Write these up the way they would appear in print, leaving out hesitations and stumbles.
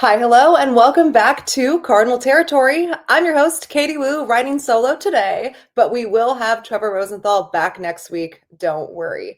Hi, hello, and welcome back to Cardinal Territory. I'm your host, Katie Wu, riding solo today, but we will have Trevor Rosenthal back next week. Don't worry.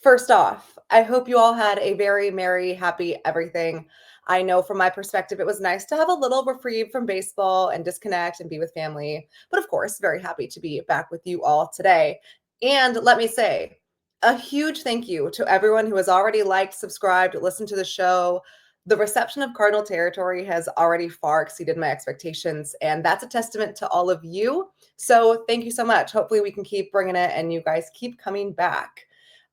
First off, I hope you all had a very merry, happy everything. I know from my perspective, it was nice to have a little reprieve from baseball and disconnect and be with family. But of course, very happy to be back with you all today. And let me say, a huge thank you to everyone who has already liked, subscribed, listened to the show. The reception of Cardinal Territory has already far exceeded my expectations, and that's a testament to all of you. So thank you so much. Hopefully we can keep bringing it and you guys keep coming back.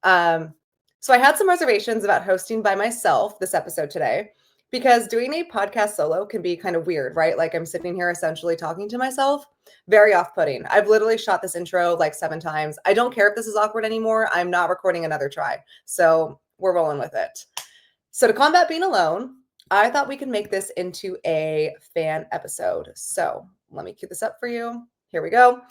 So I had some reservations about hosting by myself this episode today because doing a podcast solo can be kind of weird, right? Like I'm sitting here essentially talking to myself. Very off-putting. I've literally shot this intro like 7 times. I don't care if this is awkward anymore. I'm not recording another try. So we're rolling with it. So to combat being alone, I thought we could make this into a fan episode. So let me cue this up for you. Here we go.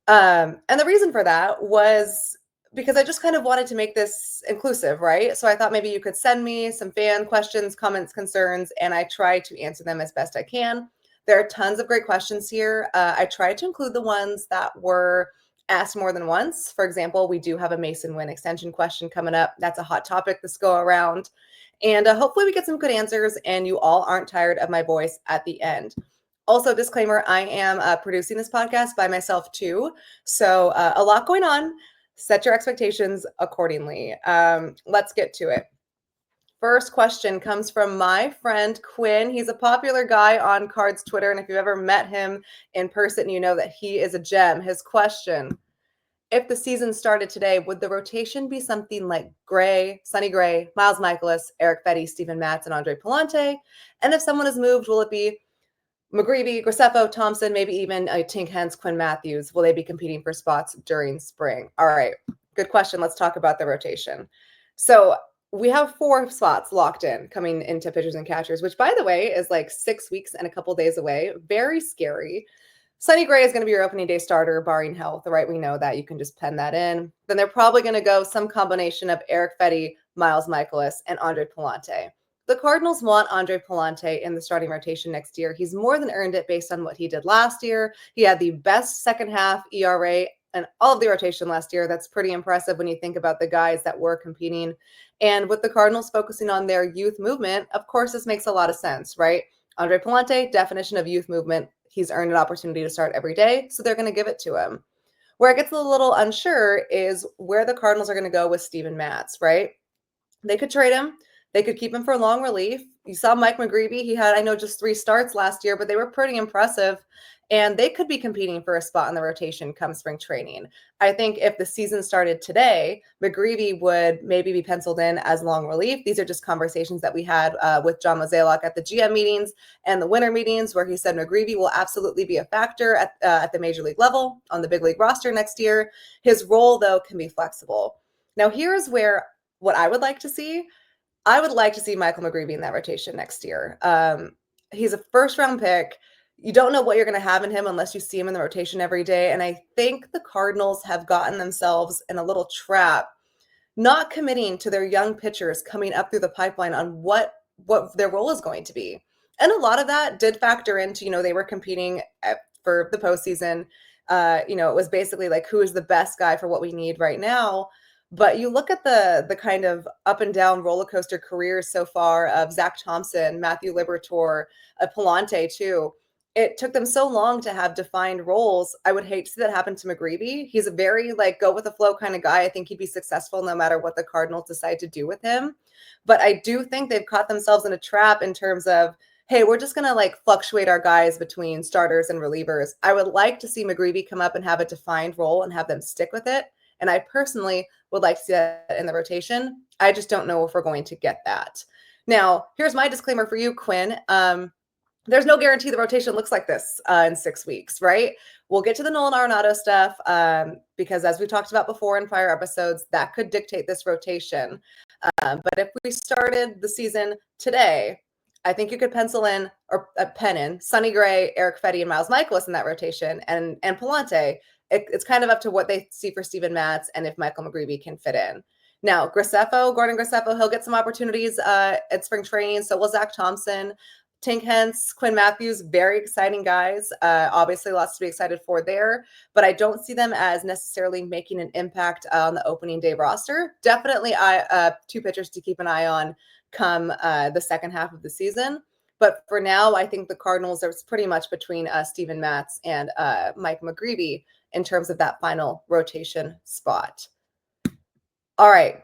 And the reason for that was because I just kind of wanted to make this inclusive, right? So I thought maybe you could send me some fan questions, comments, concerns, and I try to answer them as best I can. There are tons of great questions here. I tried to include the ones that were asked more than once. For example, we do have a Mason Wynn extension question coming up. That's a hot topic this go around. And hopefully we get some good answers and you all aren't tired of my voice at the end. Also, disclaimer, I am producing this podcast by myself too. So a lot going on. Set your expectations accordingly. Let's get to it. First question comes from my friend Quinn. He's a popular guy on Cards Twitter. And if you've ever met him in person, you know that he is a gem. His question: if the season started today, would the rotation be something like Gray, Sonny Gray, Miles Mikolas, Eric Fedde, Steven Matz, and Andre Palante? And if someone is moved, will it be McGreevy, Graceffo, Thompson, maybe even Tink Hens, Quinn Matthews? Will they be competing for spots during spring? All right, good question. Let's talk about the rotation. So we have 4 spots locked in coming into pitchers and catchers, which, by the way, is like 6 weeks and a couple days away. Very scary. Sonny Gray is going to be your opening day starter, barring health, right? We know that. You can just pen that in. Then they're probably going to go some combination of Eric Fedde, Miles Mikolas, and Andre Palante. The Cardinals want Andre Palante in the starting rotation next year. He's more than earned it based on what he did last year. He had the best second half ERA and all of the rotation last year. That's pretty impressive when you think about the guys that were competing. And with the Cardinals focusing on their youth movement, of course, this makes a lot of sense, right? Andre Palante, definition of youth movement. He's earned an opportunity to start every day, so they're going to give it to him. Where it gets a little unsure is where the Cardinals are going to go with Steven Matz, right? They could trade him. They could keep him for long relief. You saw Mike McGreevy. He had, I know, just 3 starts last year, but they were pretty impressive. And they could be competing for a spot in the rotation come spring training. I think if the season started today, McGreevy would maybe be penciled in as long relief. These are just conversations that we had with John Mozeliak at the GM meetings and the winter meetings, where he said McGreevy will absolutely be a factor at the major league level on the big league roster next year. His role, though, can be flexible. Now, here's where what I would like to see. I would like to see Michael McGreevy in that rotation next year. He's a first-round pick. You don't know what you're going to have in him unless you see him in the rotation every day. And I think the Cardinals have gotten themselves in a little trap, not committing to their young pitchers coming up through the pipeline on what their role is going to be. And a lot of that did factor into, they were competing for the postseason. It was basically like, who is the best guy for what we need right now? But you look at the kind of up and down roller coaster careers so far of Zach Thompson, Matthew Liberatore, Palante too. It took them so long to have defined roles. I would hate to see that happen to McGreevy. He's a very go with the flow kind of guy. I think he'd be successful no matter what the Cardinals decide to do with him. But I do think they've caught themselves in a trap in terms of, hey, we're just going to fluctuate our guys between starters and relievers. I would like to see McGreevy come up and have a defined role and have them stick with it. And I personally would like to see that in the rotation. I just don't know if we're going to get that. Now, here's my disclaimer for you, Quinn. There's no guarantee the rotation looks like this in 6 weeks, right? We'll get to the Nolan Arenado stuff because as we talked about before in prior episodes, that could dictate this rotation. But if we started the season today, I think you could pencil in or pen in Sonny Gray, Eric Fedde, and Miles Mikolas in that rotation, and Palante. It's kind of up to what they see for Steven Matz and if Michael McGreevy can fit in. Now, Gordon Graceffo, he'll get some opportunities at spring training. So will Zach Thompson. Tink Hence, Quinn Matthews, very exciting guys. Obviously, lots to be excited for there, but I don't see them as necessarily making an impact on the opening day roster. Definitely, two pitchers to keep an eye on come the second half of the season. But for now, I think the Cardinals are pretty much between Steven Matz and Mike McGreevy in terms of that final rotation spot. All right,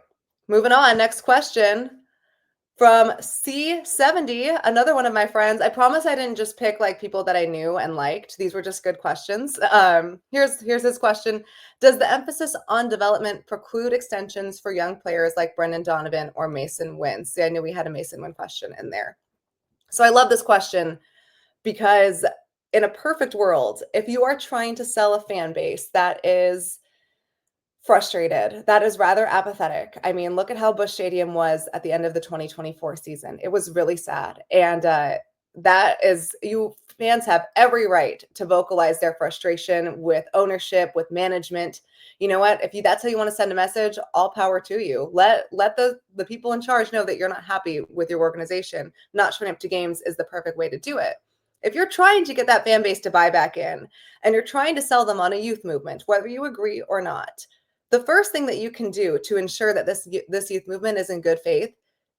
moving on. Next question. From C70, another one of my friends. I promise I didn't just pick like people that I knew and liked. These were just good questions. Here's his question. Does the emphasis on development preclude extensions for young players like Brendan Donovan or Mason Wynn? See, I knew we had a Mason Wynn question in there. So I love this question because in a perfect world, if you are trying to sell a fan base that is frustrated, that is rather apathetic. I mean, look at how Busch Stadium was at the end of the 2024 season. It was really sad. And that is, you fans have every right to vocalize their frustration with ownership, with management. You know what? That's how you want to send a message, all power to you. Let the people in charge know that you're not happy with your organization. Not showing up to games is the perfect way to do it. If you're trying to get that fan base to buy back in and you're trying to sell them on a youth movement, whether you agree or not, the first thing that you can do to ensure that this youth movement is in good faith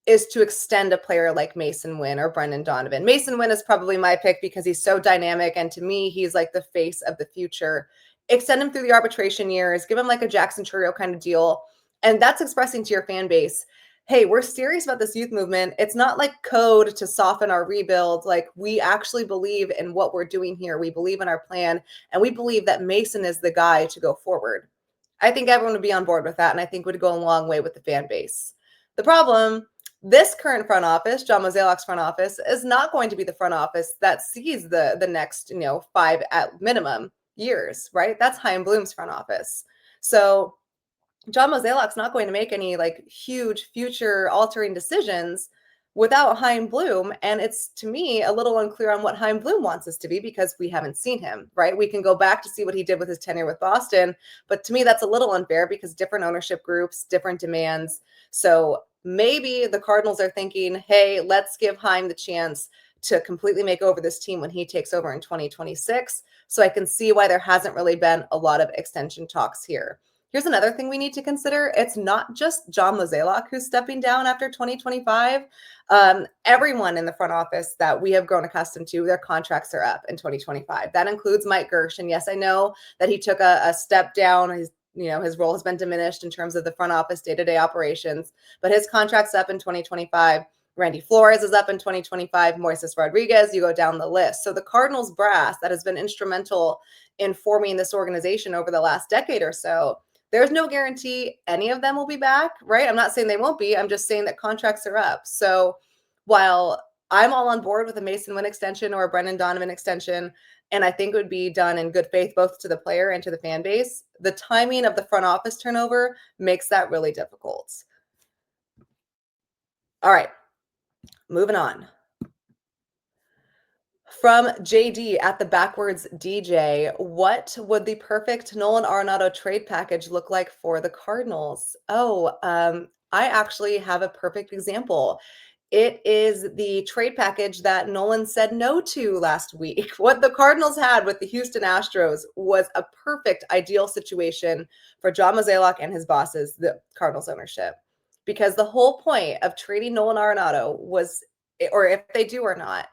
is to extend a player like Mason Wynn or Brendan Donovan. Mason Wynn is probably my pick because he's so dynamic, and to me, he's like the face of the future. Extend him through the arbitration years, give him like a Jackson Chourio kind of deal, and that's expressing to your fan base, hey, we're serious about this youth movement. It's not like code to soften our rebuild. Like, we actually believe in what we're doing here. We believe in our plan, and we believe that Mason is the guy to go forward. I think everyone would be on board with that, and I think would go a long way with the fan base. The problem, this current front office, John Mozeliak's front office, is not going to be the front office that sees the next 5 at minimum years, right? That's Chaim Bloom's front office. So John Mozeliak's not going to make any like huge future altering decisions without Chaim Bloom. And it's, to me, a little unclear on what Chaim Bloom wants us to be because we haven't seen him, right? We can go back to see what he did with his tenure with Boston. But to me, that's a little unfair because different ownership groups, different demands. So maybe the Cardinals are thinking, hey, let's give Chaim the chance to completely make over this team when he takes over in 2026. So I can see why there hasn't really been a lot of extension talks here. Here's another thing we need to consider. It's not just John Mozeliak who's stepping down after 2025. Everyone in the front office that we have grown accustomed to, their contracts are up in 2025. That includes Mike Gersh. And yes, I know that he took a step down. His role has been diminished in terms of the front office day-to-day operations, but his contract's up in 2025. Randy Flores is up in 2025. Moises Rodriguez, you go down the list. So the Cardinals brass that has been instrumental in forming this organization over the last decade or so, there's no guarantee any of them will be back, right? I'm not saying they won't be. I'm just saying that contracts are up. So while I'm all on board with a Mason Wynn extension or a Brendan Donovan extension, and I think it would be done in good faith, both to the player and to the fan base, the timing of the front office turnover makes that really difficult. All right, moving on. From JD at the Backwards DJ, what would the perfect Nolan Arenado trade package look like for the Cardinals? I actually have a perfect example. It is the trade package that Nolan said no to last week. What the Cardinals had with the Houston Astros was a perfect, ideal situation for John Mozeliak and his bosses, the Cardinals ownership, because the whole point of trading Nolan Arenado was, or if they do or not,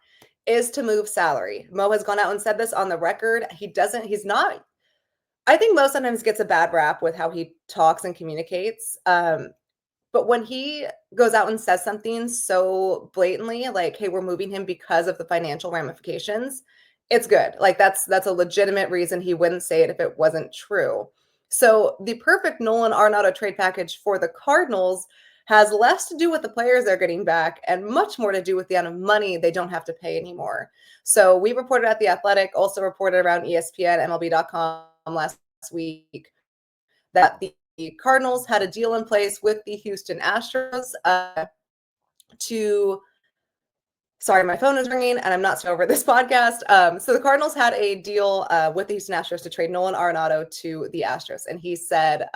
is to move salary. Mo has gone out and said this on the record. I think Mo sometimes gets a bad rap with how he talks and communicates. But when he goes out and says something so blatantly, like, hey, we're moving him because of the financial ramifications, it's good. Like, that's a legitimate reason he wouldn't say it if it wasn't true. So the perfect Nolan Arenado trade package for the Cardinals has less to do with the players they're getting back and much more to do with the amount of money they don't have to pay anymore. So we reported at The Athletic, also reported around ESPN, MLB.com last week, that the Cardinals had a deal in place with the Houston Astros sorry, my phone is ringing and I'm not so over this podcast. So the Cardinals had a deal with the Houston Astros to trade Nolan Arenado to the Astros. And he said,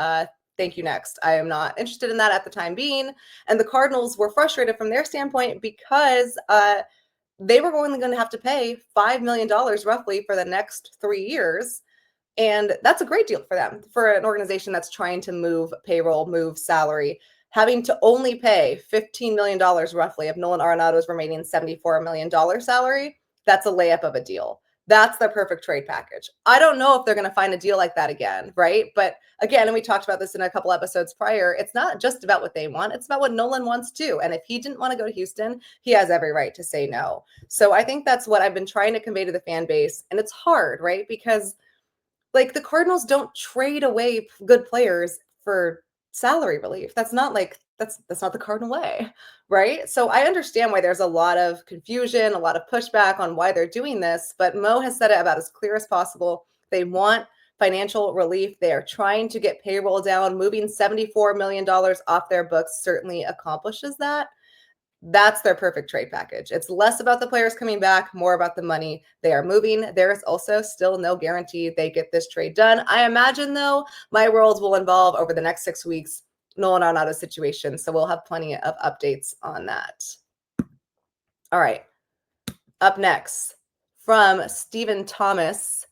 thank you, next. I am not interested in that at the time being. And the Cardinals were frustrated from their standpoint because they were only going to have to pay $5 million roughly for the next 3 years. And that's a great deal for them, for an organization that's trying to move payroll, move salary, having to only pay $15 million roughly of Nolan Arenado's remaining $74 million salary. That's a layup of a deal. That's the perfect trade package. I don't know if they're going to find a deal like that again, right? But again, and we talked about this in a couple episodes prior, it's not just about what they want, it's about what Nolan wants too. And if he didn't want to go to Houston, he has every right to say no. So I think that's what I've been trying to convey to the fan base. And it's hard, right? Because like the Cardinals don't trade away good players for salary relief. That's not like that's not the Cardinal way, right? So I understand why there's a lot of confusion, a lot of pushback on why they're doing this, but Mo has said it about as clear as possible. They want financial relief. They are trying to get payroll down. Moving $74 million off their books certainly accomplishes that. That's their perfect trade package. It's less about the players coming back, more about the money they are moving. There is also still no guarantee they get this trade done. I imagine, though, my world will involve over the next 6 weeks Nolan Arenado's situation. So we'll have plenty of updates on that. All right. Up next from Stephen Thomas.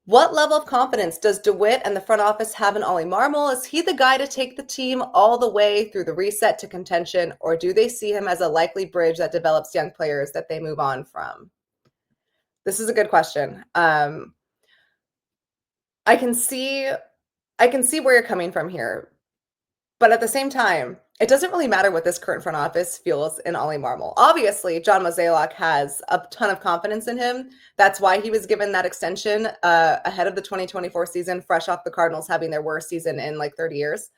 What level of confidence does DeWitt and the front office have in Olimar? Is he the guy to take the team all the way through the reset to contention, or do they see him as a likely bridge that develops young players that they move on from? This is a good question. I can see where you're coming from here. But at the same time, it doesn't really matter what this current front office feels in Olimar. Obviously, John Mozeliak has a ton of confidence in him. That's why he was given that extension ahead of the 2024 season, fresh off the Cardinals having their worst season in like 30 years.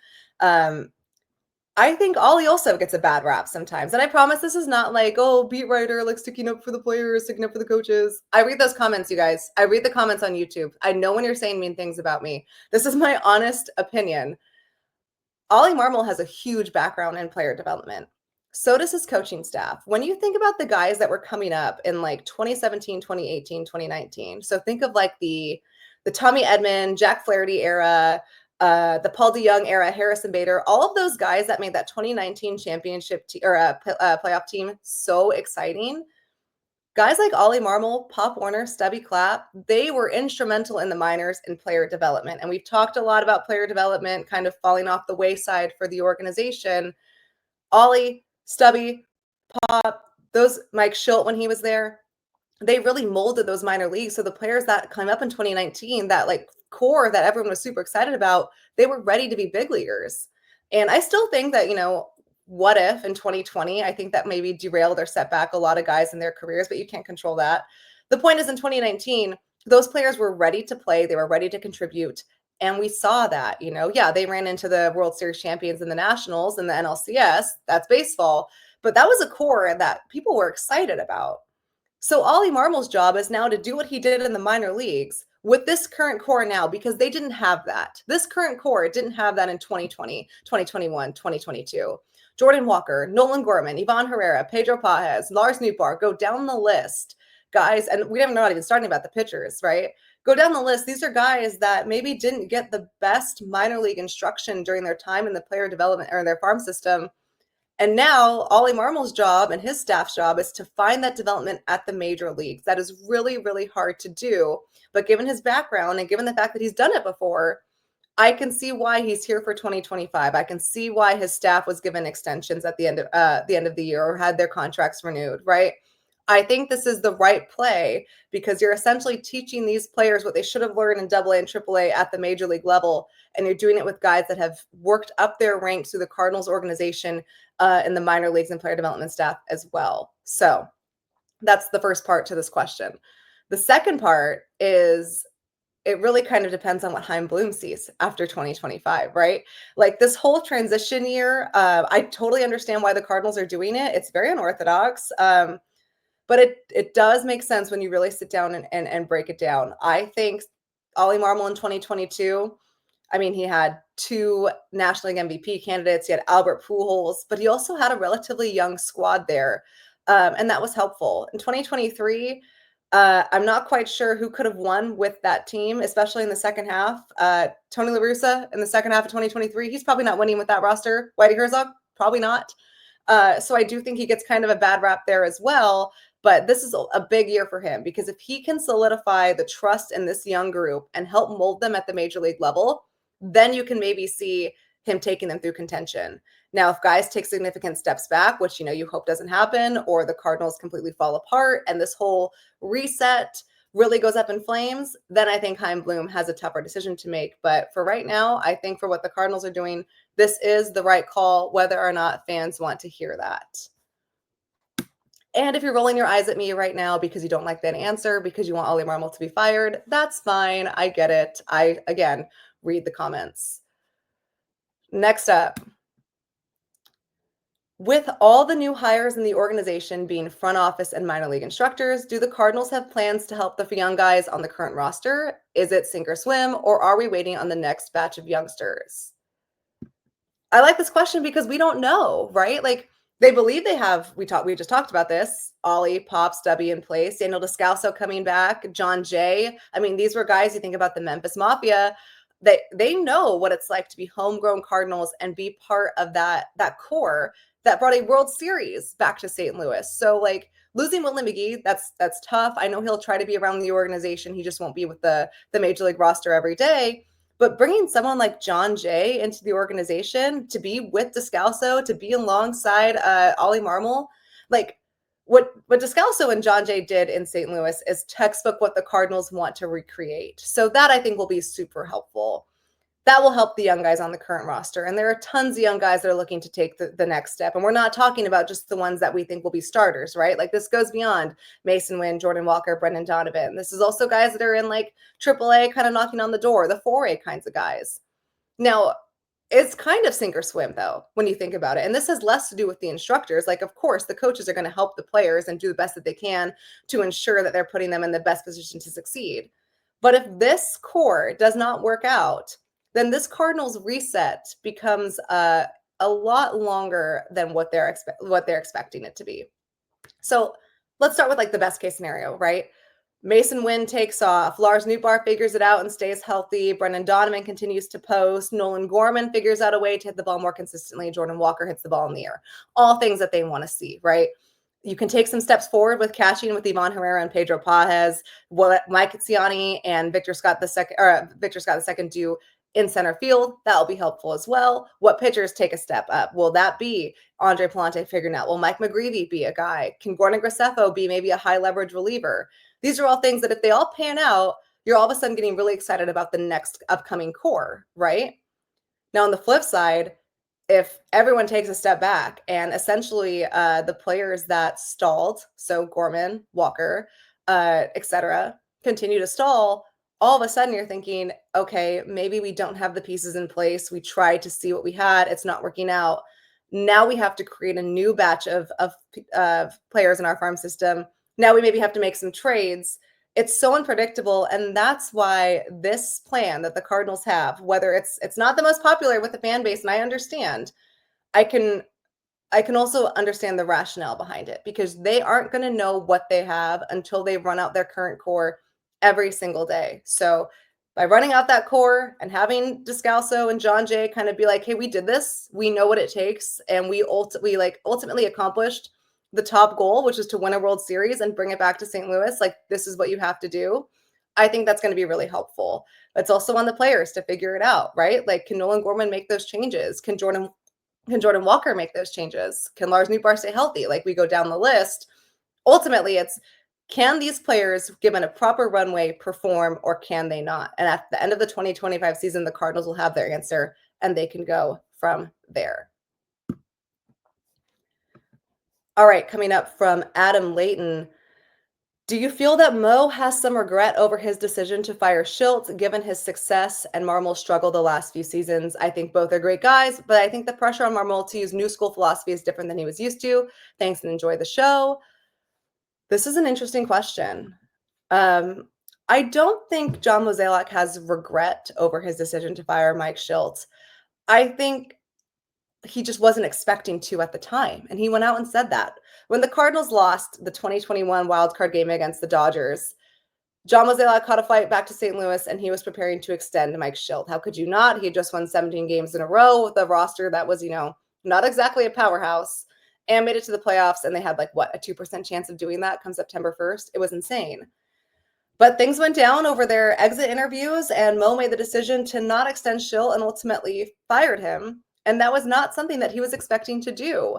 I think Ollie also gets a bad rap sometimes. And I promise this is not like, oh, beat writer, like sticking up for the players, sticking up for the coaches. I read those comments, you guys. I read the comments on YouTube. I know when you're saying mean things about me. This is my honest opinion. Ollie Marmol has a huge background in player development. So does his coaching staff. When you think about the guys that were coming up in like 2017, 2018, 2019, so think of like the Tommy Edman, Jack Flaherty era, the Paul DeYoung era, Harrison Bader, all of those guys that made that 2019 championship playoff team so exciting. Guys like Ollie Marmol, Pop Warner, Stubby Clapp, they were instrumental in the minors in player development. And we've talked a lot about player development kind of falling off the wayside for the organization. Ollie, Stubby, Pop, those Mike Schilt when he was there, they really molded those minor leagues. So the players that came up in 2019, that like core that everyone was super excited about, they were ready to be big leaguers. And I still think that, what if in 2020, I think that maybe derailed or set back a lot of guys in their careers, but you can't control that. The point is in 2019, those players were ready to play. They were ready to contribute. And we saw that, they ran into the World Series champions in the Nationals and the NLCS. That's baseball. But that was a core that people were excited about. So Ollie Marmol's job is now to do what he did in the minor leagues with this current core now, because they didn't have that. This current core didn't have that in 2020, 2021, 2022. Jordan Walker, Nolan Gorman, Ivan Herrera, Pedro Pages, Lars Newar, go down the list, guys. And we haven't not even starting about the pitchers, right? Go down the list. These are guys that maybe didn't get the best minor league instruction during their time in the player development or in their farm system. And now Ollie Marmol's job and his staff's job is to find that development at the major leagues. That is really, really hard to do. But given his background and given the fact that he's done it before, I can see why he's here for 2025. I can see why his staff was given extensions at the end of the year or had their contracts renewed, right? I think this is the right play because you're essentially teaching these players what they should have learned in AA and AAA at the major league level, and you're doing it with guys that have worked up their ranks through the Cardinals organization in the minor leagues and player development staff as well. So that's the first part to this question. The second part is it really kind of depends on what Chaim Bloom sees after 2025, right? Like this whole transition year, I totally understand why the Cardinals are doing it. It's very unorthodox, but it does make sense when you really sit down and break it down. I think Ollie Marmol in 2022, I mean, he had 2 National League MVP candidates. He had Albert Pujols, but he also had a relatively young squad there, and that was helpful. In 2023, I'm not quite sure who could have won with that team, especially in the second half. Tony La Russa in the second half of 2023, he's probably not winning with that roster. Whitey Herzog, probably not. So I do think he gets kind of a bad rap there as well. But this is a big year for him because if he can solidify the trust in this young group and help mold them at the major league level, then you can maybe see him taking them through contention. Now, if guys take significant steps back, which you hope doesn't happen, or the Cardinals completely fall apart and this whole reset really goes up in flames, then I think Chaim Bloom has a tougher decision to make. But for right now, I think for what the Cardinals are doing, this is the right call, whether or not fans want to hear that. And if you're rolling your eyes at me right now because you don't like that answer, because you want Olimar to be fired, that's fine. I get it. I, again, read the comments. Next up. With all the new hires in the organization being front office and minor league instructors, do the Cardinals have plans to help the young guys on the current roster? Is it sink or swim, or are we waiting on the next batch of youngsters? I like this question because we don't know, right? Like they believe they have, we just talked about this, Ollie, Pop, Stubby in place, Daniel Descalso coming back, John Jay. I mean, these were guys you think about the Memphis Mafia. They know what it's like to be homegrown Cardinals and be part of that core that brought a World Series back to St. Louis. So like losing Willie McGee, that's tough. I know he'll try to be around the organization. He just won't be with the major league roster every day. But bringing someone like John Jay into the organization to be with Descalso, to be alongside Ollie Marmol, like what Descalso and John Jay did in St. Louis is textbook what the Cardinals want to recreate. So that I think will be super helpful. That will help the young guys on the current roster. And there are tons of young guys that are looking to take the next step. And we're not talking about just the ones that we think will be starters, right? Like this goes beyond Mason Wynn, Jordan Walker, Brendan Donovan. This is also guys that are in like AAA kind of knocking on the door, the 4A kinds of guys. Now, it's kind of sink or swim, though, when you think about it. And this has less to do with the instructors. Like, of course, the coaches are going to help the players and do the best that they can to ensure that they're putting them in the best position to succeed. But if this core does not work out, then this Cardinals reset becomes a lot longer than what they're expecting it to be. So let's start with like the best case scenario, right? Mason Wynn takes off. Lars Newar figures it out and stays healthy. Brendan Donovan continues to post. Nolan Gorman figures out a way to hit the ball more consistently. Jordan Walker hits the ball in the air. All things that they want to see, right? You can take some steps forward with cashing with Ivan Herrera and Pedro Pajes. What Mike Ciani and Victor Scott II do in center field, that'll be helpful as well. What pitchers take a step up? Will that be Andre Palante figuring out? Will Mike McGreevy be a guy? Can Gordon Graceffo be maybe a high leverage reliever? These are all things that if they all pan out, you're all of a sudden getting really excited about the next upcoming core, right? Now, on the flip side, if everyone takes a step back and essentially the players that stalled, so Gorman, Walker, etc., continue to stall, all of a sudden you're thinking, okay, maybe we don't have the pieces in place. We tried to see what we had. It's not working out. Now we have to create a new batch of players in our farm system. Now we maybe have to make some trades. It's so unpredictable. And that's why this plan that the Cardinals have, whether it's not the most popular with the fan base, and I understand, I can also understand the rationale behind it because they aren't going to know what they have until they run out their current core every single day. So by running out that core and having Descalso and John Jay kind of be like, hey, we did this, we know what it takes, and we ultimately accomplished the top goal, which is to win a World Series and bring it back to St. Louis. Like, this is what you have to do. I think that's going to be really helpful. It's also on the players to figure it out, right? Like, can Nolan Gorman make those changes? Can Jordan Walker make those changes? Can Lars Newar stay healthy? Like, we go down the list. Ultimately, it's, can these players, given a proper runway, perform, or can they not? And at the end of the 2025 season, the Cardinals will have their answer, and they can go from there. All right, coming up from Adam Layton. Do you feel that Mo has some regret over his decision to fire Schultz, given his success and Marmol's struggle the last few seasons? I think both are great guys, but I think the pressure on Marmol to use new school philosophy is different than he was used to. Thanks and enjoy the show. This is an interesting question. I don't think John Mozeliak has regret over his decision to fire Mike Schultz. I think he just wasn't expecting to at the time. And he went out and said that. When the Cardinals lost the 2021 wildcard game against the Dodgers, John Mozeliak caught a flight back to St. Louis, and he was preparing to extend Mike Schultz. How could you not? He had just won 17 games in a row with a roster that was, not exactly a powerhouse. and made it to the playoffs. And they had like what, a 2% chance of doing that come September 1st. It was insane. But things went down over their exit interviews, and Mo made the decision to not extend Schill and ultimately fired him. And that was not something that he was expecting to do.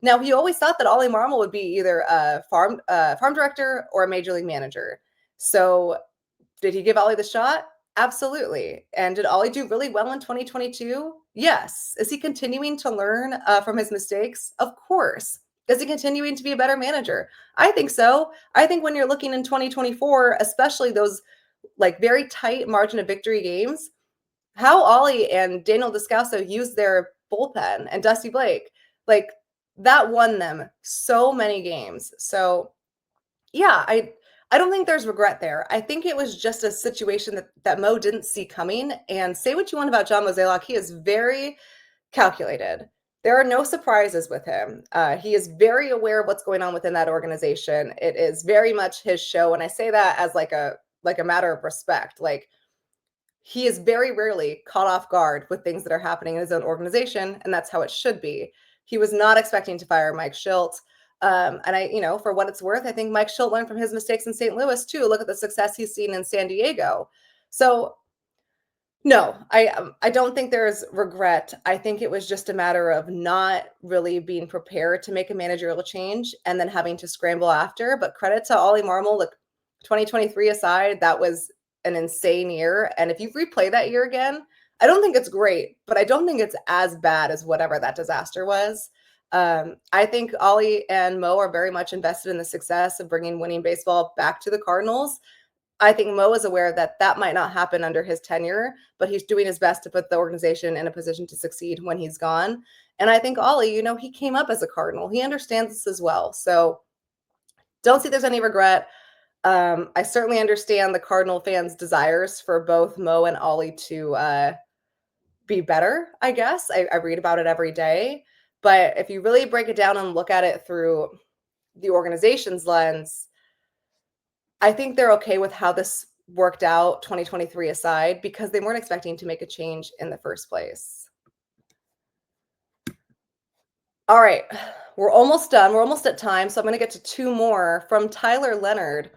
Now, he always thought that Ollie Marmol would be either a farm director or a major league manager. So did he give Ollie the shot? Absolutely. And did Ollie do really well in 2022? Yes. Is he continuing to learn from his mistakes? Of course. Is he continuing to be a better manager? I think so. I think when you're looking in 2024, especially those like very tight margin of victory games, how Ollie and Daniel Descalso used their bullpen and Dusty Blake, like that won them so many games. So yeah, I don't think there's regret there. I think it was just a situation that Mo didn't see coming. And say what you want about John Mozeliak, he is very calculated. There are no surprises with him. He is very aware of what's going on within that organization. It is very much his show, and I say that as like a matter of respect. Like he is very rarely caught off guard with things that are happening in his own organization, and that's how it should be. He was not expecting to fire Mike Schilt. And for what it's worth, I think Mike Schilt learned from his mistakes in St. Louis too. Look at the success he's seen in San Diego. So no, I don't think there's regret. I think it was just a matter of not really being prepared to make a managerial change and then having to scramble after. But credit to Ollie Marmol. Look, 2023 aside, that was an insane year. And if you replay that year again, I don't think it's great, but I don't think it's as bad as whatever that disaster was. I think Ollie and Mo are very much invested in the success of bringing winning baseball back to the Cardinals. I think Mo is aware that that might not happen under his tenure, but he's doing his best to put the organization in a position to succeed when he's gone. And I think Ollie, he came up as a Cardinal. He understands this as well. So don't see there's any regret. I certainly understand the Cardinal fans' desires for both Mo and Ollie to be better, I guess. I read about it every day. But if you really break it down and look at it through the organization's lens, I think they're okay with how this worked out, 2023 aside, because they weren't expecting to make a change in the first place. All right, we're almost done. We're almost at time. So I'm going to get to two more from Tyler Leonard.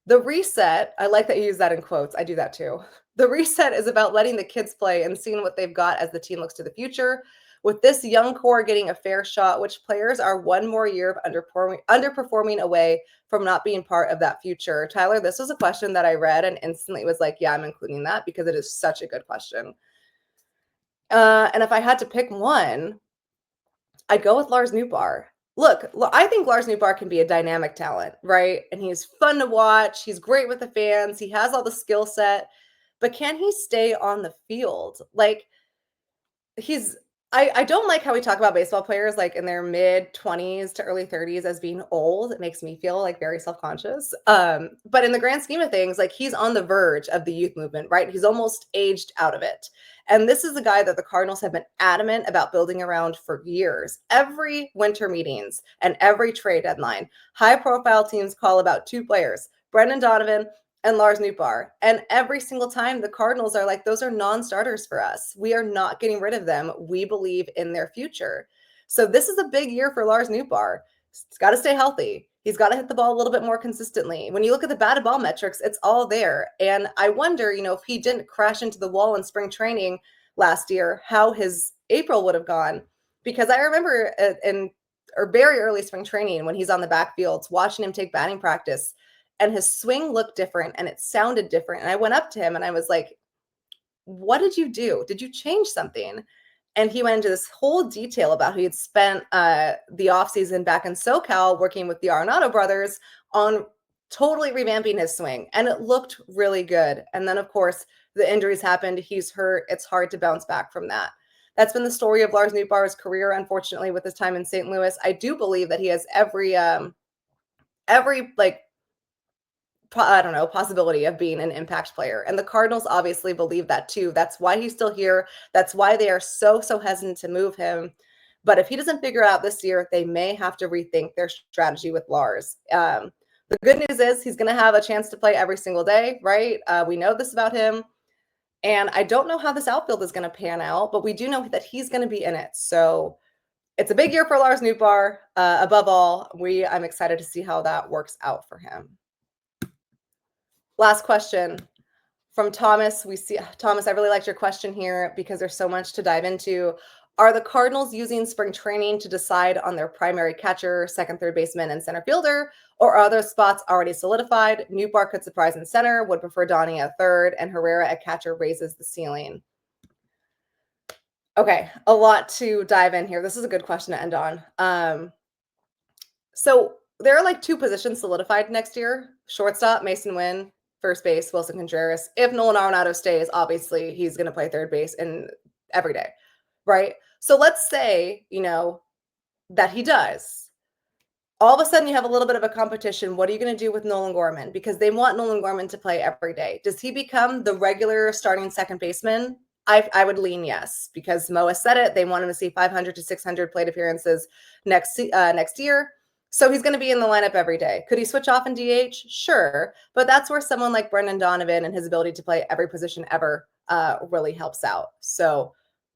The reset, I like that you use that in quotes. I do that too. The reset is about letting the kids play and seeing what they've got as the team looks to the future. With this young core getting a fair shot, which players are one more year of underperforming away from not being part of that future? Tyler, this was a question that I read and instantly was like, yeah, I'm including that because it is such a good question. And if I had to pick one, I'd go with Lars Newar. Look, I think Lars Newar can be a dynamic talent, right? And he's fun to watch. He's great with the fans. He has all the skill set, but can he stay on the field? Like I don't like how we talk about baseball players like in their mid 20s to early 30s as being old. It makes me feel like very self-conscious. But in the grand scheme of things, like he's on the verge of the youth movement, right? He's almost aged out of it. And this is a guy that the Cardinals have been adamant about building around for years. Every winter meetings and every trade deadline, high-profile teams call about two players, Brendan Donovan and Lars Newar. And every single time the Cardinals are like, those are non-starters for us. We are not getting rid of them. We believe in their future. So this is a big year for Lars Newar. He's got to stay healthy. He's got to hit the ball a little bit more consistently. When you look at the batted ball metrics, it's all there. And I wonder, if he didn't crash into the wall in spring training last year, how his April would have gone. Because I remember in very early spring training when he's on the backfields, watching him take batting practice, and his swing looked different and it sounded different. And I went up to him and I was like, what did you do? Did you change something? And he went into this whole detail about how he had spent the offseason back in SoCal working with the Arenado brothers on totally revamping his swing. And it looked really good. And then, of course, the injuries happened. He's hurt. It's hard to bounce back from that. That's been the story of Lars Newbar's career, unfortunately, with his time in St. Louis. I do believe that he has every possibility of being an impact player. And the Cardinals obviously believe that too. That's why he's still here. That's why they are so hesitant to move him. But if he doesn't figure out this year, they may have to rethink their strategy with Lars. The good news is he's going to have a chance to play every single day, right? We know this about him. And I don't know how this outfield is going to pan out, but we do know that he's going to be in it. So it's a big year for Lars Newar. Above all, I'm excited to see how that works out for him. Last question from Thomas. Thomas, I really liked your question here because there's so much to dive into. Are the Cardinals using spring training to decide on their primary catcher, second, third baseman, and center fielder, or are those spots already solidified? Newbar could surprise in center, would prefer Donnie at third, and Herrera at catcher raises the ceiling. Okay, a lot to dive in here. This is a good question to end on. So there are like two positions solidified next year: shortstop, Mason Wynn; first base, Wilson Contreras. If Nolan Arenado stays, obviously he's going to play third base in every day, right? So let's say, that he does. All of a sudden you have a little bit of a competition. What are you going to do with Nolan Gorman? Because they want Nolan Gorman to play every day. Does he become the regular starting second baseman? I would lean yes, because Mo has said it. They want him to see 500 to 600 plate appearances next year. So he's going to be in the lineup every day. Could he switch off in DH? Sure. But that's where someone like Brendan Donovan and his ability to play every position ever really helps out. So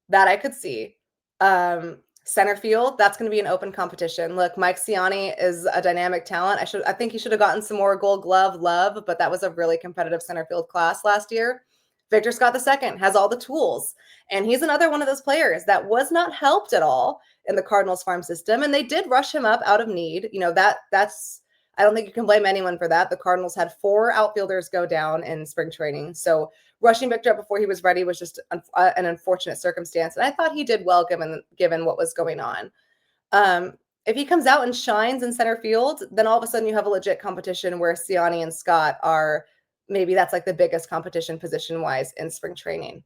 that I could see. Center field, that's going to be an open competition. Look, Mike Ciani is a dynamic talent. I think he should have gotten some more Gold Glove love, but that was a really competitive center field class last year. Victor Scott II has all the tools, and he's another one of those players that was not helped at all in the Cardinals farm system, and they did rush him up out of need. That's I don't think you can blame anyone for that. The Cardinals had 4 outfielders go down in spring training, so rushing Victor up before he was ready was just an unfortunate circumstance, and I thought he did well given what was going on. If he comes out and shines in center field, then all of a sudden you have a legit competition where Ciani and Scott are. Maybe that's like the biggest competition position-wise in spring training.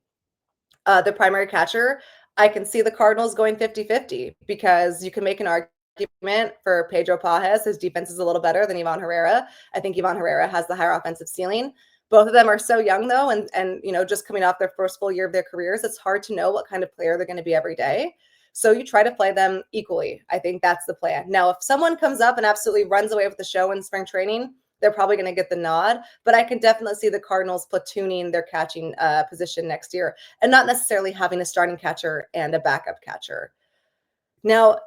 The primary catcher, I can see the Cardinals going 50-50 because you can make an argument for Pedro Pajes. His defense is a little better than Ivan Herrera. I think Ivan Herrera has the higher offensive ceiling. Both of them are so young, though, and just coming off their first full year of their careers, it's hard to know what kind of player they're going to be every day. So you try to play them equally. I think that's the plan. Now, if someone comes up and absolutely runs away with the show in spring training, they're probably going to get the nod, but I can definitely see the Cardinals platooning their catching position next year and not necessarily having a starting catcher and a backup catcher. Now,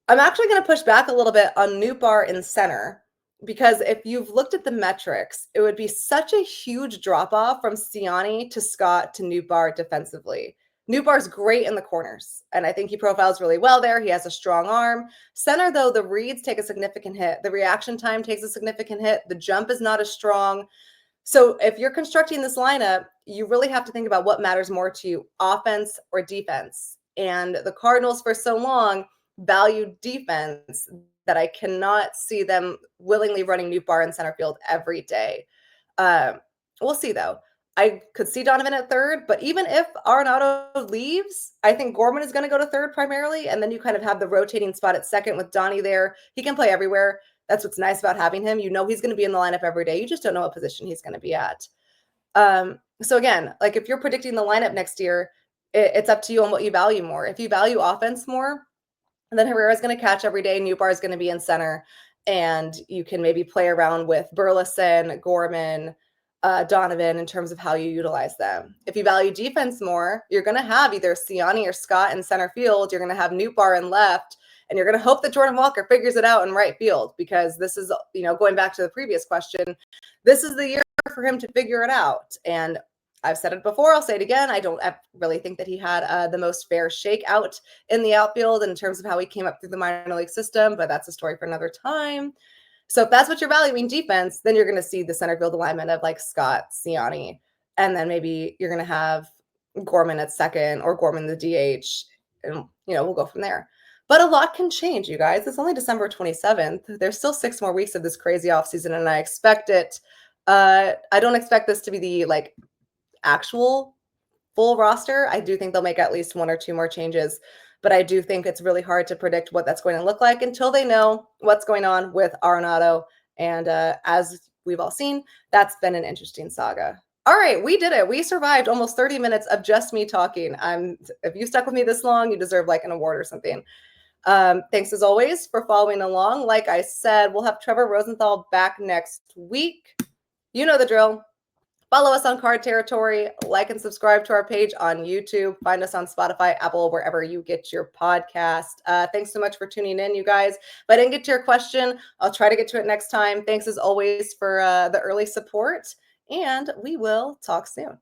I'm actually going to push back a little bit on Newbar in center, because if you've looked at the metrics, it would be such a huge drop-off from Ciani to Scott to Newbar defensively. Newbar's great in the corners, and I think he profiles really well there. He has a strong arm. Center, though, the reads take a significant hit. The reaction time takes a significant hit. The jump is not as strong. So if you're constructing this lineup, you really have to think about what matters more to you, offense or defense. And the Cardinals, for so long, valued defense that I cannot see them willingly running Newbar in center field every day. We'll see, though. I could see Donovan at third, but even if Arenado leaves, I think Gorman is going to go to third primarily, and then you kind of have the rotating spot at second with Donnie there. He can play everywhere. That's what's nice about having him. He's going to be in the lineup every day. You just don't know what position he's going to be at. So again, like if you're predicting the lineup next year, it's up to you on what you value more. If you value offense more, then Herrera is going to catch every day. Newbar is going to be in center, and you can maybe play around with Burleson, Gorman, Donovan in terms of how you utilize them. If you value defense more, you're going to have either Ciani or Scott in center field. You're going to have Newbar in left, and you're going to hope that Jordan Walker figures it out in right field, because this is, going back to the previous question, this is the year for him to figure it out. And I've said it before, I'll say it again. I don't really think that he had the most fair shakeout in the outfield in terms of how he came up through the minor league system, but that's a story for another time. So if that's what you're valuing defense, then you're going to see the center field alignment of like Scott, Ciani, and then maybe you're going to have Gorman at second or Gorman the DH, and we'll go from there. But a lot can change, you guys. It's only December 27th. There's still 6 more weeks of this crazy offseason, and I expect it. I don't expect this to be the actual full roster. I do think they'll make at least 1 or 2 more changes, but I do think it's really hard to predict what that's going to look like until they know what's going on with Arenado. And as we've all seen, that's been an interesting saga. All right, we did it. We survived almost 30 minutes of just me talking. If you stuck with me this long, you deserve like an award or something. Thanks as always for following along. Like I said, we'll have Trevor Rosenthal back next week. You know the drill. Follow us on Card Territory, like and subscribe to our page on YouTube. Find us on Spotify, Apple, wherever you get your podcast. Thanks so much for tuning in, you guys. If I didn't get to your question, I'll try to get to it next time. Thanks as always for the early support, and we will talk soon.